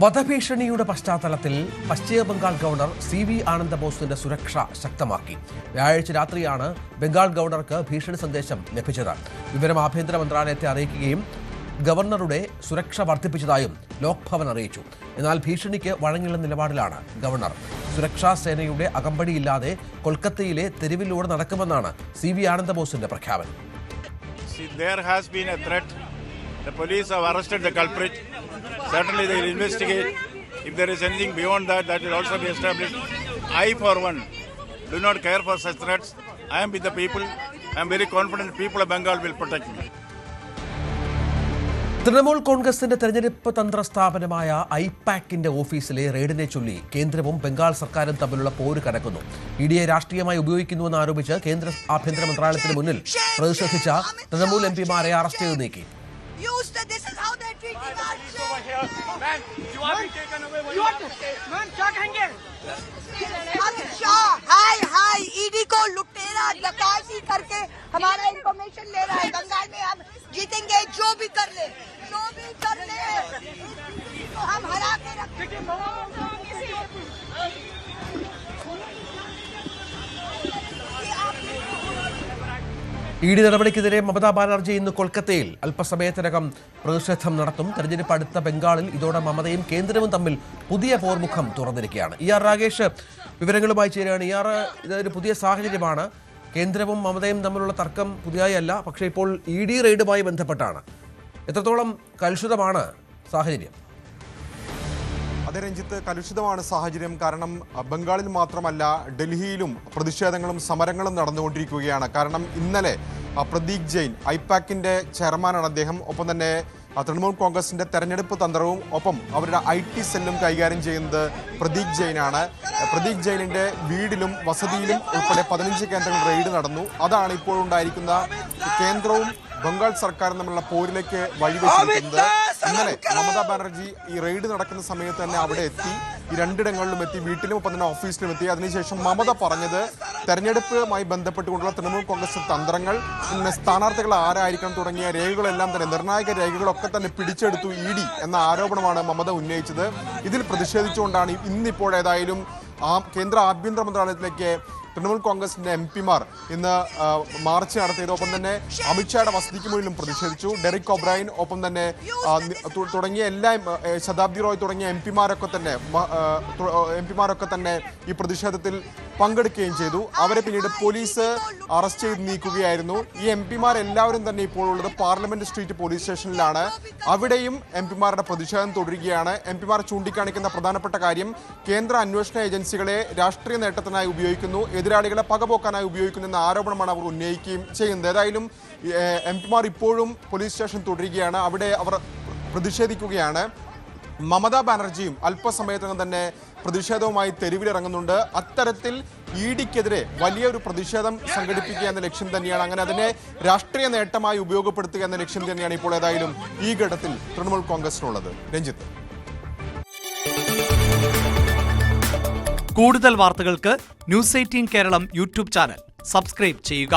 വധഭീഷണിയുടെ പശ്ചാത്തലത്തിൽ Paschim Bangal governor CV. ആനന്ദബോസിന്റെ സുരക്ഷ ശക്തമാക്കി. വ്യാഴാഴ്ച രാത്രിയാണ് ബംഗാൾ ഗവർണർക്ക് ഭീഷണി സന്ദേശം ലഭിച്ചത്. വിവരം ആഭ്യന്തര മന്ത്രാലയത്തെ അറിയിക്കുകയും ഗവർണറുടെ സുരക്ഷ വർദ്ധിപ്പിച്ചതായും ലോക്ഭവൻ അറിയിച്ചു. എന്നാൽ ഭീഷണിക്ക് വഴങ്ങിയുള്ള നിലപാടിലാണ് ഗവർണർ. സുരക്ഷാ സേനയുടെ അകമ്പടിയില്ലാതെ കൊൽക്കത്തയിലെ തെരുവിലൂടെ നടക്കുമെന്നാണ് സി.വി. ആനന്ദബോസിന്റെ പ്രഖ്യാപനം. The police have arrested the culprit. Certainly they will investigate. If there is anything beyond that, that will also be established. I, for one, do not care for such threats. I am with the people. I am very confident people of Bengal will protect me. Trinamool കോൺഗ്രസിന്റെ തെരഞ്ഞെടുപ്പ് തന്ത്ര സ്ഥാപനമായ ഐപാക്കിന്റെ ഓഫീസിലെ റെയ്ഡിനെ ചൊല്ലി കേന്ദ്രവും ബംഗാൾ സർക്കാരും തമ്മിലുള്ള പോര് കനക്കുന്നു. ഇഡിയെ രാഷ്ട്രീയമായി ഉപയോഗിക്കുന്നുവെന്ന് ആരോപിച്ച് കേന്ദ്ര ആഭ്യന്തര മന്ത്രാലയത്തിന് മുന്നിൽ പ്രതിഷേധിച്ച തൃണമൂൽ എംപിമാരെ അറസ്റ്റ് ചെയ്ത് നീക്കി. This is how they're treating us. Over here. Man, you are being taken away. Man, क्या कहेंगे? अच्छा, हाय, ईडी को लुटेरा डकैती करके हमारा इंफॉर्मेशन ले रहा है. बंगाल में हम जीतेंगे, जो भी कर ले, तो हम हरा के रखेंगे. ഇഡി നടപടിക്കെതിരെ മമതാ ബാനർജി ഇന്ന് കൊൽക്കത്തയിൽ അല്പസമയത്തിനകം പ്രതിഷേധം നടത്തും. തെരഞ്ഞെടുപ്പ് അടുത്ത ബംഗാളിൽ ഇതോടെ മമതയും കേന്ദ്രവും തമ്മിൽ പുതിയ പോർമുഖം തുറന്നിരിക്കുകയാണ്. ഇ ആർ രാകേഷ് വിവരങ്ങളുമായി ചേരുകയാണ്. ഇതൊരു പുതിയ സാഹചര്യമാണ്. കേന്ദ്രവും മമതയും തമ്മിലുള്ള തർക്കം പുതിയതായി അല്ല, പക്ഷേ ഇപ്പോൾ ഇഡി റെയ്ഡുമായി ബന്ധപ്പെട്ടാണ്. എത്രത്തോളം കലുഷിതമാണ് സാഹചര്യം? അതെ രഞ്ജിത്ത്, കലുഷിതമാണ് സാഹചര്യം. കാരണം ബംഗാളിൽ മാത്രമല്ല, ഡൽഹിയിലും പ്രതിഷേധങ്ങളും സമരങ്ങളും നടന്നുകൊണ്ടിരിക്കുകയാണ്. കാരണം ഇന്നലെ പ്രദീപ് ജെയിൻ, ഐപാക്കിന്റെ ചെയർമാനാണ് അദ്ദേഹം, ഒപ്പം തന്നെ തൃണമൂൽ കോൺഗ്രസിന്റെ തെരഞ്ഞെടുപ്പ് തന്ത്രവും ഒപ്പം അവരുടെ IT സെല്ലും കൈകാര്യം ചെയ്യുന്നത് പ്രദീപ് ജെയിനാണ്. പ്രദീപ് ജെയിനിന്റെ വീടിലും വസതിയിലും ഉൾപ്പെടെ 15 കേന്ദ്രങ്ങൾ റെയ്ഡ് നടന്നു. അതാണ് ഇപ്പോൾ ഉണ്ടായിരിക്കുന്ന കേന്ദ്രവും ബംഗാൾ സർക്കാരും തമ്മിലുള്ള പോരിലേക്ക് വഴിവെച്ചിരിക്കുന്നത്. ഇന്നലെ മമതാ ബാനർജി ഈ റെയ്ഡ് നടക്കുന്ന സമയത്ത് തന്നെ അവിടെ എത്തി, ഈ രണ്ടിടങ്ങളിലും എത്തി, വീട്ടിലും ഒപ്പം തന്നെ ഓഫീസിലും എത്തി. അതിനുശേഷം മമത പറഞ്ഞത് തെരഞ്ഞെടുപ്പുമായി ബന്ധപ്പെട്ടുകൊണ്ടുള്ള തൃണമൂൽ കോൺഗ്രസ് തന്ത്രങ്ങൾ, പിന്നെ സ്ഥാനാർത്ഥികൾ ആരായിരിക്കണം തുടങ്ങിയ രേഖകളെല്ലാം തന്നെ, നിർണായക രേഖകളൊക്കെ തന്നെ പിടിച്ചെടുത്തു ഇഡി എന്ന ആരോപണമാണ് മമത ഉന്നയിച്ചത്. ഇതിൽ പ്രതിഷേധിച്ചുകൊണ്ടാണ് ഇന്നിപ്പോഴേതായാലും കേന്ദ്ര ആഭ്യന്തര മന്ത്രാലയത്തിലേക്ക് തൃണമൂൽ കോൺഗ്രസിന്റെ MP-മാർ ഇന്ന് മാർച്ച് നടത്തിയത്. ഒപ്പം തന്നെ അമിത്ഷായുടെ വസതിക്ക് മുന്നിലും പ്രതിഷേധിച്ചു. ഡെറിക് ഒബ്രൈൻ, ഒപ്പം തന്നെ തുടങ്ങിയ എല്ലാ ശതാബ്ദി റോയ് തുടങ്ങിയ MP-മാരൊക്കെ തന്നെ ഈ പ്രതിഷേധത്തിൽ പങ്കെടുക്കുകയും ചെയ്തു. അവരെ പിന്നീട് പോലീസ് അറസ്റ്റ് ചെയ്ത് നീക്കുകയായിരുന്നു. ഈ MP-മാരെല്ലാവരും തന്നെ ഇപ്പോൾ ഉള്ളത് പാർലമെന്റ് സ്ട്രീറ്റ് പോലീസ് സ്റ്റേഷനിലാണ്. അവിടെയും MP-മാരുടെ പ്രതിഷേധം തുടരുകയാണ്. MP-മാർ ചൂണ്ടിക്കാണിക്കുന്ന പ്രധാനപ്പെട്ട കാര്യം, കേന്ദ്ര അന്വേഷണ ഏജൻസികളെ രാഷ്ട്രീയ നേട്ടത്തിനായി ഉപയോഗിക്കുന്നു, എതിരാളികളെ പകപോക്കാനായി ഉപയോഗിക്കുന്നു എന്ന ആരോപണമാണ് അവർ ഉന്നയിക്കുകയും ചെയ്യുന്നത്. ഏതായാലും MP-മാർ ഇപ്പോഴും പോലീസ് സ്റ്റേഷൻ തുടരുകയാണ്. അവിടെ അവർ പ്രതിഷേധിക്കുകയാണ്. മമതാ ബാനർജിയും അല്പസമയത്തിനകം തന്നെ പ്രതിഷേധവുമായി തെരുവിലിറങ്ങുന്നുണ്ട്. അത്തരത്തിൽ ഇഡിക്കെതിരെ വലിയൊരു പ്രതിഷേധം സംഘടിപ്പിക്കുക എന്ന ലക്ഷ്യം തന്നെയാണ്, അങ്ങനെ അതിനെ രാഷ്ട്രീയ നേട്ടമായി ഉപയോഗപ്പെടുത്തുക എന്ന ലക്ഷ്യം തന്നെയാണ് ഇപ്പോൾ ഏതായാലും ഈ ഘട്ടത്തിൽ തൃണമൂൽ കോൺഗ്രസിനുള്ളത്. രഞ്ജിത്ത്, കൂടുതൽ വാർത്തകൾക്ക് News 18 Keralam YouTube channel subscribe ചെയ്യുക.